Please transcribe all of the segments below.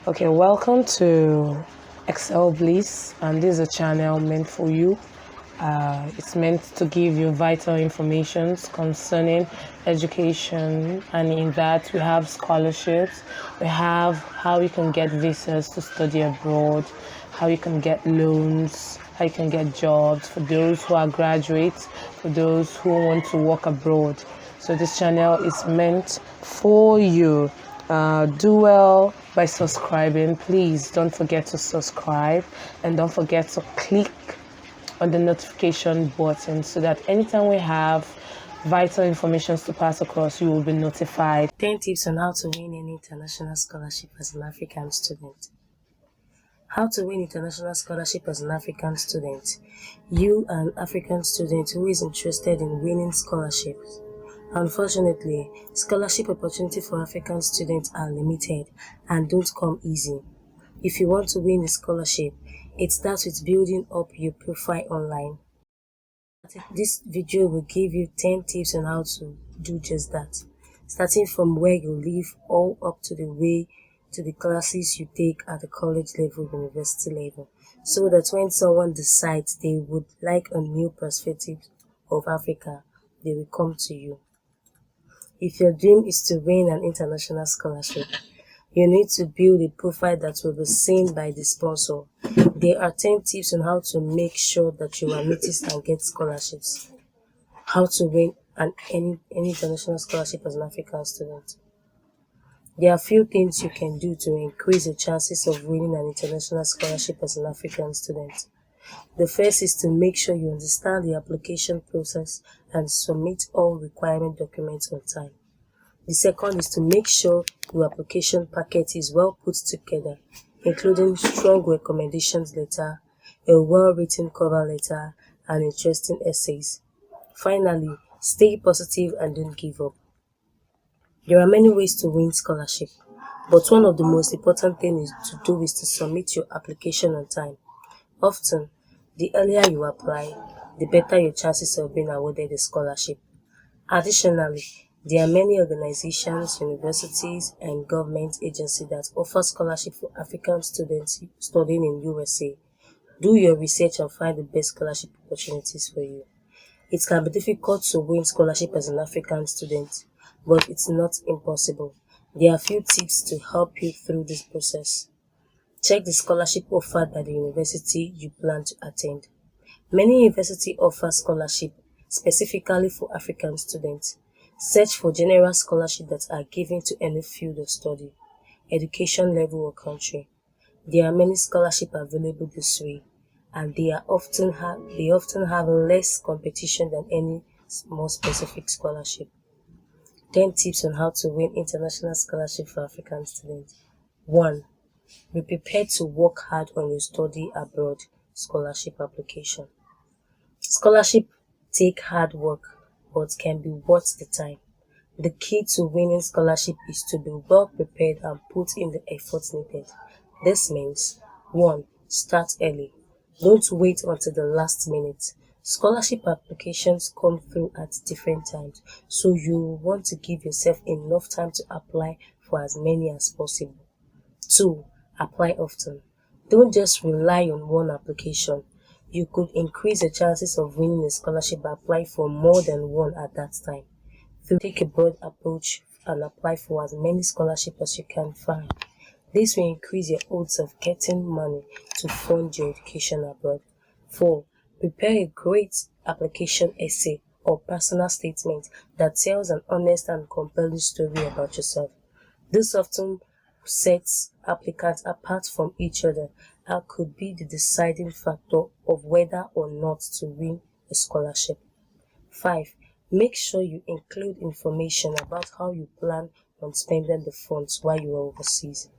Okay, welcome to Excel Bliss, and this is a channel meant for you. It's meant to give you vital information concerning education, and in that we have scholarships, we have how you can get visas to study abroad, how you can get loans, how you can get jobs for those who are graduates, for those who want to work abroad. So this channel is meant for you. Do well by subscribing. Please don't forget to subscribe and don't forget to click on the notification button so that anytime we have vital information to pass across, you will be notified. 10 tips on how to win an international scholarship as an African student. How to win international scholarship as an African student. You, an African student who is interested in winning scholarships. Unfortunately, scholarship opportunities for African students are limited and don't come easy. If you want to win a scholarship, it starts with building up your profile online. This video will give you 10 tips on how to do just that, starting from where you live all up to the way to the classes you take at the college level, university level, so that when someone decides they would like a new perspective of Africa, they will come to you. If your dream is to win an international scholarship, you need to build a profile that will be seen by the sponsor. There are 10 tips on how to make sure that you are noticed and get scholarships. How to win any international scholarship as an African student. There are few things you can do to increase the chances of winning an international scholarship as an African student. The first is to make sure you understand the application process and submit all requirement documents on time. The second is to make sure your application packet is well put together, including strong recommendations letter, a well-written cover letter, and interesting essays. Finally, stay positive and don't give up. There are many ways to win scholarship, but one of the most important things to do is to submit your application on time. Often, the earlier you apply, the better your chances of being awarded a scholarship. Additionally, there are many organizations, universities, and government agencies that offer scholarships for African students studying in USA. Do your research and find the best scholarship opportunities for you. It can be difficult to win scholarship as an African student, but it's not impossible. There are a few tips to help you through this process. Check the scholarship offered by the university you plan to attend. Many universities offer scholarship specifically for African students. Search for general scholarships that are given to any field of study, education level or country. There are many scholarships available this way, and they often have less competition than any more specific scholarship. 10 tips on how to win international scholarship for African students. 1. Be prepared to work hard on your study abroad scholarship application. Scholarship take hard work, but can be worth the time. The key to winning scholarship is to be well prepared and put in the effort needed. This means 1. Start early. Don't wait until the last minute. Scholarship applications come through at different times, so you want to give yourself enough time to apply for as many as possible. 2. Apply often. Don't just rely on one application. You could increase the chances of winning a scholarship by applying for more than one at that time. 3. Take a broad approach and apply for as many scholarships as you can find. This will increase your odds of getting money to fund your education abroad. 4. Prepare a great application essay or personal statement that tells an honest and compelling story about yourself. This often sets applicants apart from each other and could be the deciding factor of whether or not to win a scholarship. 5. Make sure you include information about how you plan on spending the funds while you are overseas.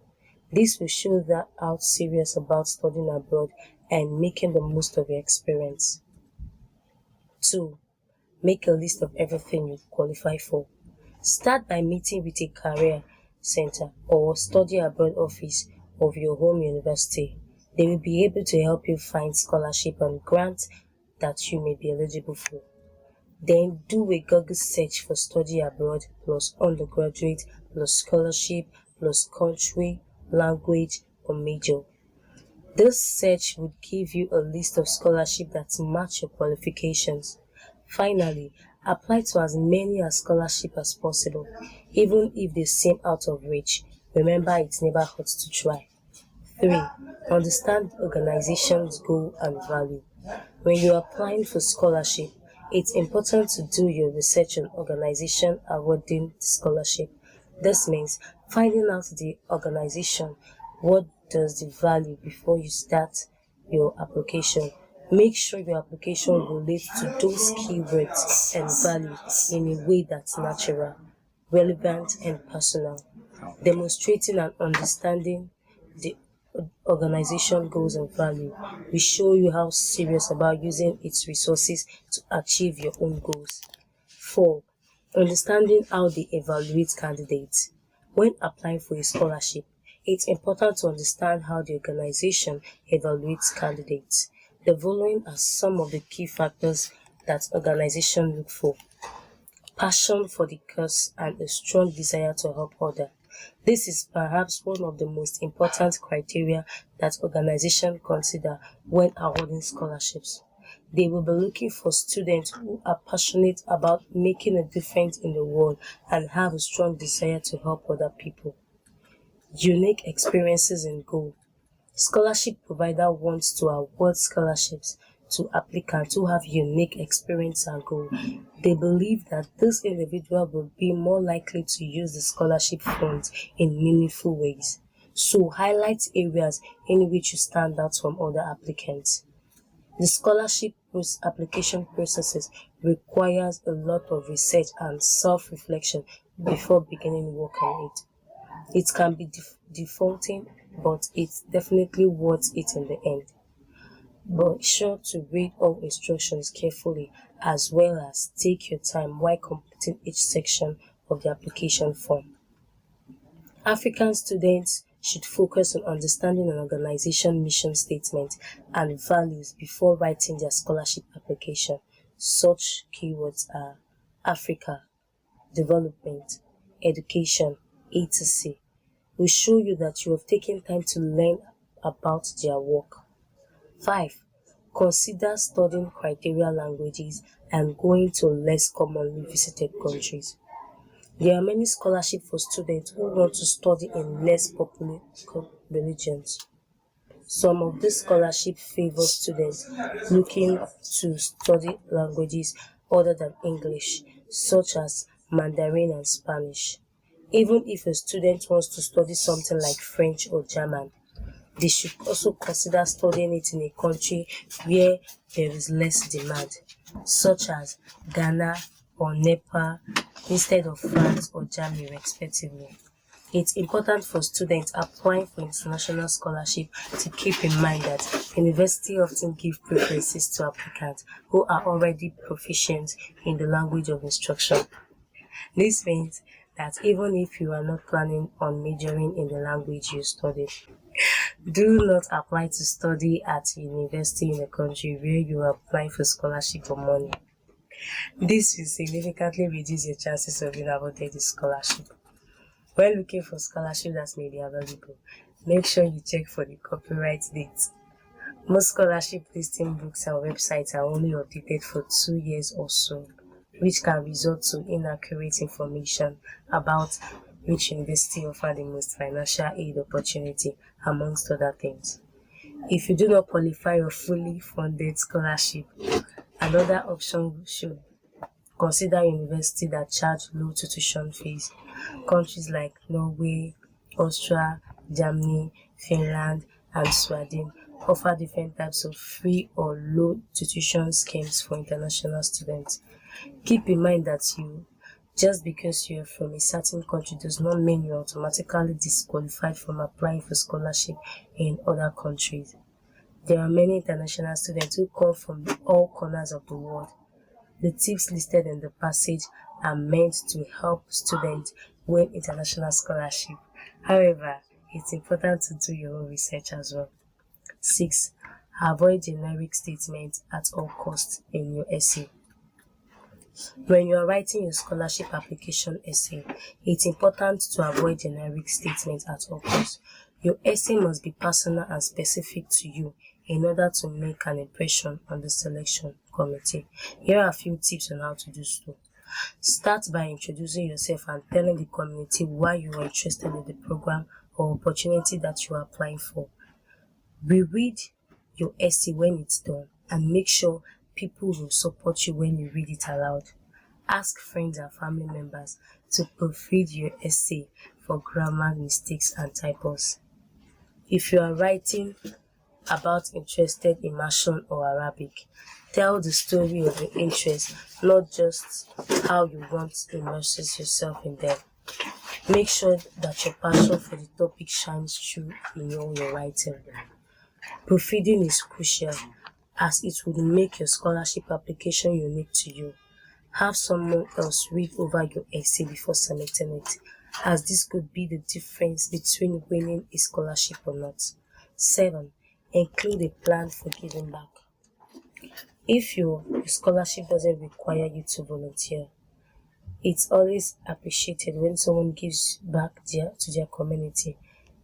This will show that how serious about studying abroad and making the most of your experience. 2. Make a list of everything you qualify for. Start by meeting with a career center or study abroad office of your home university. They will be able to help you find scholarship and grants that you may be eligible for. Then do a Google search for study abroad plus undergraduate plus scholarship plus country language, or major. This search would give you a list of scholarships that match your qualifications. Finally, apply to as many scholarships as possible, even if they seem out of reach. Remember, it never hurts to try. 3. Understand the organization's goal and value. When you are applying for scholarship, it's important to do your research on organization awarding the scholarship. This means finding out the organization, what does the value before you start your application. Make sure your application relates to those keywords and values in a way that's natural, relevant, and personal, demonstrating and understanding the organization goals and value will show you how serious about using its resources to achieve your own goals. 4. Understanding how they evaluate candidates. When applying for a scholarship, it's important to understand how the organization evaluates candidates. The following are some of the key factors that organizations look for: passion for the cause and a strong desire to help others. This is perhaps one of the most important criteria that organizations consider when awarding scholarships. They will be looking for students who are passionate about making a difference in the world and have a strong desire to help other people. Unique experiences and goal. Scholarship provider wants to award scholarships to applicants who have unique experience and goal. They believe that this individual will be more likely to use the scholarship funds in meaningful ways. So highlight areas in which you stand out from other applicants. The scholarship application processes requires a lot of research and self-reflection before beginning work on it. It can be defaulting, but it's definitely worth it in the end. But be sure to read all instructions carefully as well as take your time while completing each section of the application form. African students should focus on understanding an organization mission statement and values before writing their scholarship application. Such keywords are Africa, development, education, etc. Will show you that you have taken time to learn about their work. 5. Consider studying criteria languages and going to less commonly visited countries. There are many scholarships for students who want to study in less popular religions. Some of these scholarships favor students looking to study languages other than English, such as Mandarin and Spanish. Even if a student wants to study something like French or German, they should also consider studying it in a country where there is less demand, such as Ghana or Nepal, instead of France or Germany respectively. It's important for students applying for international scholarship to keep in mind that universities often give preferences to applicants who are already proficient in the language of instruction. This means that even if you are not planning on majoring in the language you study, do not apply to study at university in a country where you are applying for scholarship or money. This will significantly reduce your chances of being awarded the scholarship. When looking for scholarship that may be available, make sure you check for the copyright date. Most scholarship listing books and websites are only updated for 2 years or so, which can result to inaccurate information about which university offer the most financial aid opportunity, amongst other things. If you do not qualify for fully funded scholarship, another option should consider universities that charge low tuition fees. Countries like Norway, Austria, Germany, Finland, and Sweden offer different types of free or low tuition schemes for international students. Keep in mind that just because you are from a certain country does not mean you are automatically disqualified from applying for scholarship in other countries. There are many international students who come from all corners of the world. The tips listed in the passage are meant to help students win international scholarship. However, it's important to do your own research as well. 6. Avoid generic statements at all costs in your essay. When you are writing your scholarship application essay, it's important to avoid generic statements at all costs. Your essay must be personal and specific to you in order to make an impression on the selection committee. Here are a few tips on how to do so. Start by introducing yourself and telling the community why you are interested in the program or opportunity that you are applying for. Reread your essay when it's done and make sure people will support you when you read it aloud. Ask friends and family members to proofread your essay for grammar mistakes and typos. If you are writing about interested immersion or Arabic, tell the story of your interest, not just how you want to immerse yourself in them. Make sure that your passion for the topic shines through in all your writing. Proofreading is crucial as it would make your scholarship application unique to you. Have someone else read over your essay before submitting it, as this could be the difference between winning a scholarship or not. 7. Include a plan for giving back. If your scholarship doesn't require you to volunteer, it's always appreciated when someone gives back to their community.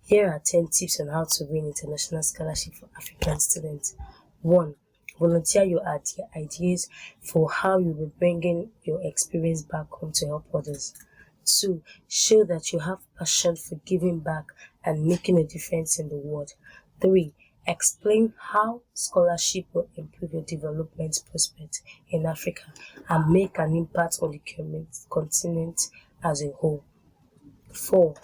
Here are 10 tips on how to win international scholarship for African students. 1. Volunteer your ideas for how you will be bringing your experience back home to help others. 2. Show that you have passion for giving back and making a difference in the world. 3. Explain how scholarship will improve your development prospects in Africa and make an impact on the continent as a whole. 4.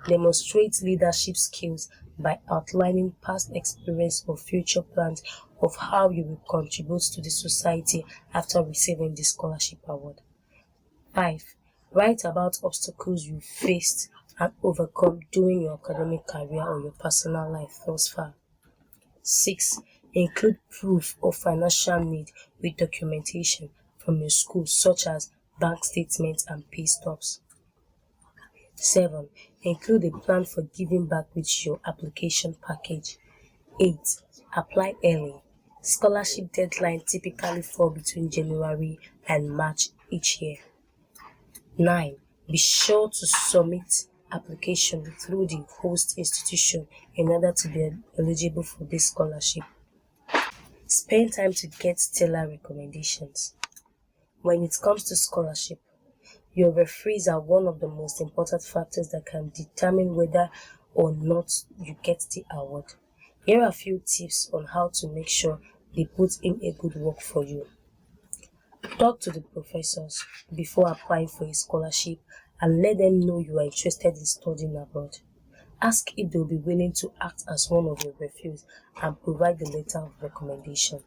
Demonstrate leadership skills by outlining past experience or future plans of how you will contribute to the society after receiving the scholarship award. 5. Write about obstacles you faced and overcome during your academic career or your personal life thus far. 6. Include proof of financial need with documentation from your school such as bank statements and pay stubs. 7. Include a plan for giving back with your application package. 8. Apply early. Scholarship deadline typically fall between January and March each year. 9. Be sure to submit application through the host institution in order to be eligible for this scholarship. Spend time to get stellar recommendations. When it comes to scholarship, your referees are one of the most important factors that can determine whether or not you get the award. Here are a few tips on how to make sure they put in a good work for you. Talk to the professors before applying for a scholarship and let them know you are interested in studying abroad. Ask if they'll be willing to act as one of your referees and provide the letter of recommendation.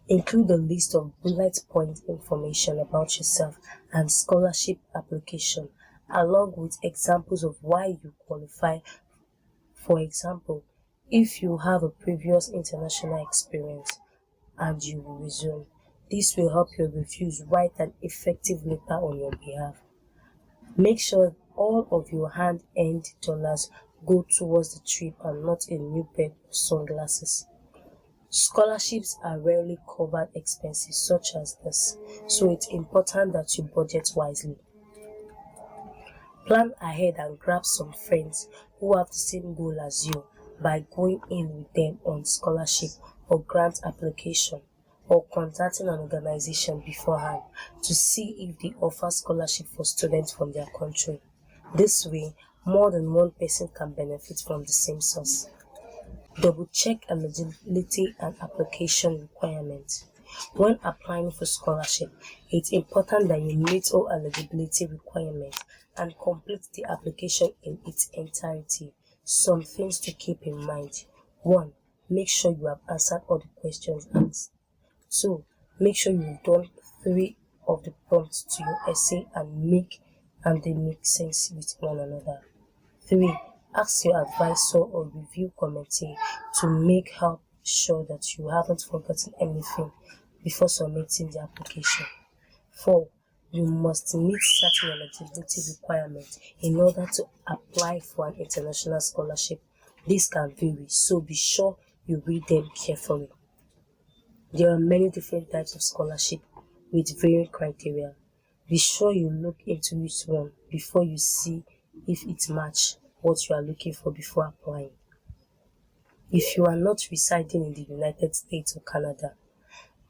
Include a list of bullet point information about yourself and scholarship application, along with examples of why you qualify. For example, if you have a previous international experience and you will resume, this will help your reviews write an effective letter on your behalf. Make sure all of your hand-earned dollars go towards the trip and not a new pair of sunglasses. Scholarships are rarely covered expenses such as this, so it's important that you budget wisely. Plan ahead and grab some friends who have the same goal as you by going in with them on scholarship or grant application or contacting an organization beforehand to see if they offer scholarship for students from their country. This way, more than one person can benefit from the same source. Double check eligibility and application requirements. When applying for scholarship, it's important that you meet all eligibility requirements and complete the application in its entirety. Some things to keep in mind. 1. Make sure you have answered all the questions asked. 2. Make sure you've done 3 of the prompts to your essay and they make sense with one another. 3. Ask your advisor or review committee to make help sure that you haven't forgotten anything before submitting the application. 4. You must meet certain eligibility requirements in order to apply for an international scholarship. This can vary, so be sure you read them carefully. There are many different types of scholarship with varying criteria. Be sure you look into each one before you see if it matches what you are looking for before applying. If you are not residing in the United States or Canada,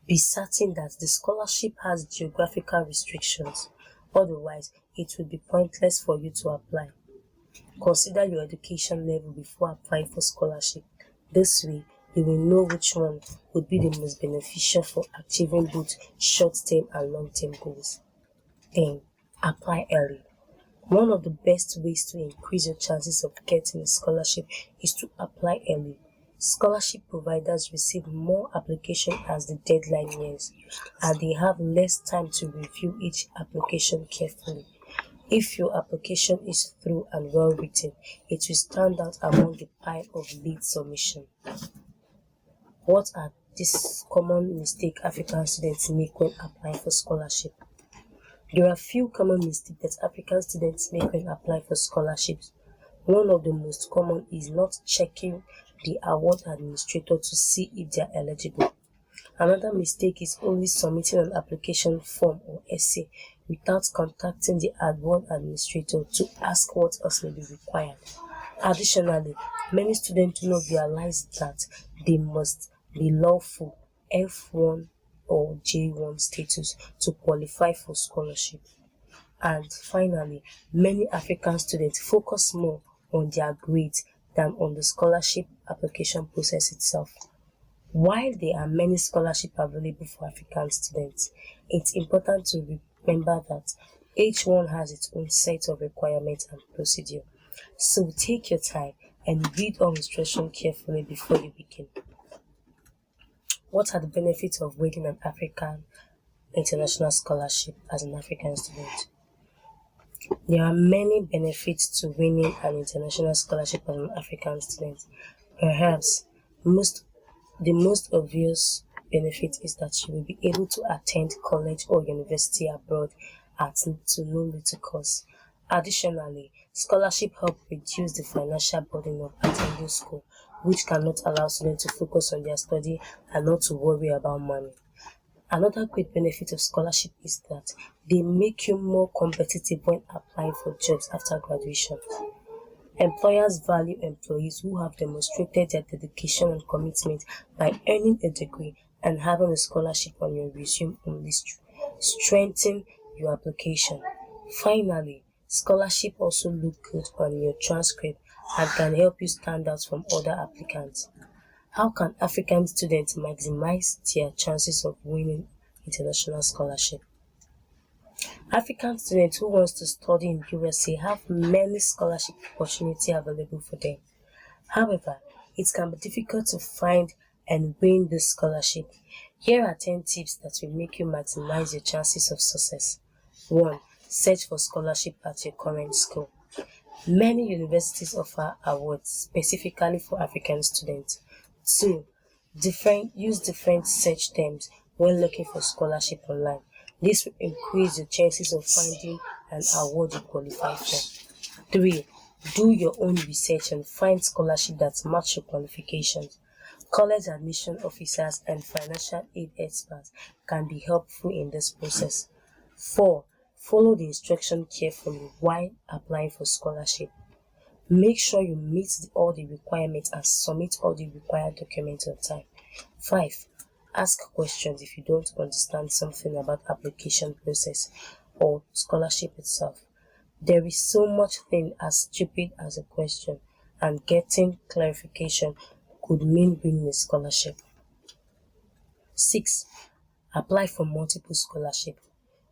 be certain that the scholarship has geographical restrictions. Otherwise, it will be pointless for you to apply. Consider your education level before applying for scholarship. This way, you will know which one would be the most beneficial for achieving both short-term and long-term goals. Then, apply early. One of the best ways to increase your chances of getting a scholarship is to apply early. Scholarship providers receive more applications as the deadline nears, and they have less time to review each application carefully. If your application is thorough and well written, it will stand out among the pile of late submission. What are these common mistakes African students make when applying for scholarship? There are few common mistakes that African students make when applying for scholarships. One of the most common is not checking the award administrator to see if they are eligible. Another mistake is only submitting an application form or essay without contacting the award administrator to ask what else may be required. Additionally, many students do not realize that they must be lawful F1 or J1 status to qualify for scholarship. And finally, many African students focus more on their grades than on the scholarship application process itself. While there are many scholarships available for African students, it's important to remember that each one has its own set of requirements and procedure. So take your time and read all instructions carefully before you begin. What are the benefits of winning an African international scholarship as an African student? There are many benefits to winning an international scholarship as an African student. Perhaps the most obvious benefit is that you will be able to attend college or university abroad at to no little cost. Additionally, scholarship help reduce the financial burden of attending school, which cannot allow students to focus on their study and not to worry about money. Another great benefit of scholarship is that they make you more competitive when applying for jobs after graduation. Employers value employees who have demonstrated their dedication and commitment by earning a degree and having a scholarship on your resume only strengthen your application. Finally, scholarship also look good on your transcript and can help you stand out from other applicants. How can African students maximize their chances of winning international scholarship? African students who want to study in USA have many scholarship opportunities available for them. However, it can be difficult to find and win this scholarship. Here are 10 tips that will make you maximize your chances of success. 1. Search for scholarship at your current school. Many universities offer awards specifically for African students. 2. Use different search terms when looking for scholarship online. This will increase your chances of finding an award you qualify for. 3. Do your own research and find scholarship that match your qualifications. College admission officers and financial aid experts can be helpful in this process. 4. Follow the instructions carefully while applying for scholarship. Make sure you meet all the requirements and submit all the required documents on time. 5. Ask questions if you don't understand something about application process or scholarship itself. There is so much thing as stupid as a question, and getting clarification could mean winning a scholarship. 6. Apply for multiple scholarships.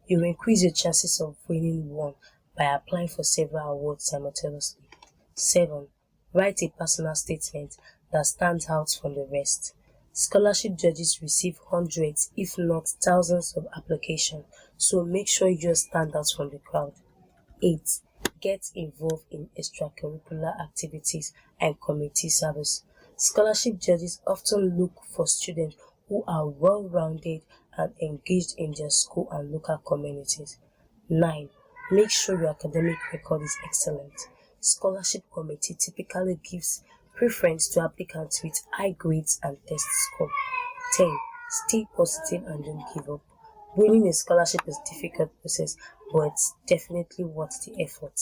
You will increase your chances of winning one by applying for several awards simultaneously. 7. Write a personal statement that stands out from the rest. Scholarship judges receive hundreds, if not thousands, of applications, so make sure you just stand out from the crowd. 8. Get involved in extracurricular activities and community service. Scholarship judges often look for students who are well-rounded and engaged in their school and local communities. 9. Make sure your academic record is excellent. Scholarship committee typically gives preference to applicants with high grades and test score. 10. Stay positive and don't give up. Winning a scholarship is a difficult process, but it's definitely worth the effort.